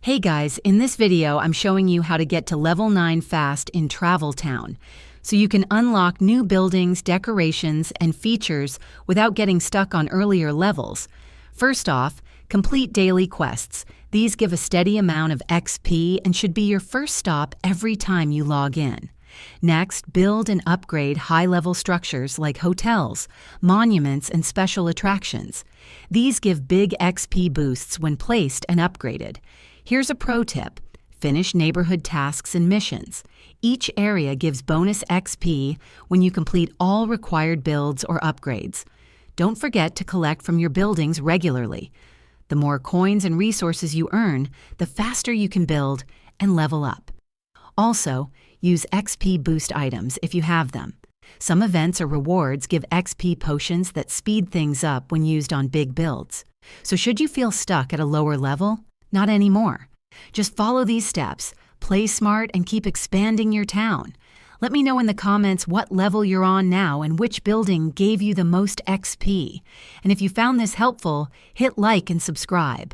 Hey guys, in this video I'm showing you how to get to level 9 fast in Travel Town, so you can unlock new buildings, decorations, and features without getting stuck on earlier levels. First off, complete daily quests. These give a steady amount of XP and should be your first stop every time you log in. Next, build and upgrade high-level structures like hotels, monuments, and special attractions. These give big XP boosts when placed and upgraded. Here's a pro tip. Finish neighborhood tasks and missions. Each area gives bonus XP when you complete all required builds or upgrades. Don't forget to collect from your buildings regularly. The more coins and resources you earn, the faster you can build and level up. Also, use XP boost items if you have them. Some events or rewards give XP potions that speed things up when used on big builds. So should you feel stuck at a lower level? Not anymore. Just follow these steps, play smart, and keep expanding your town. Let me know in the comments what level you're on now and which building gave you the most XP. And if you found this helpful, hit like and subscribe.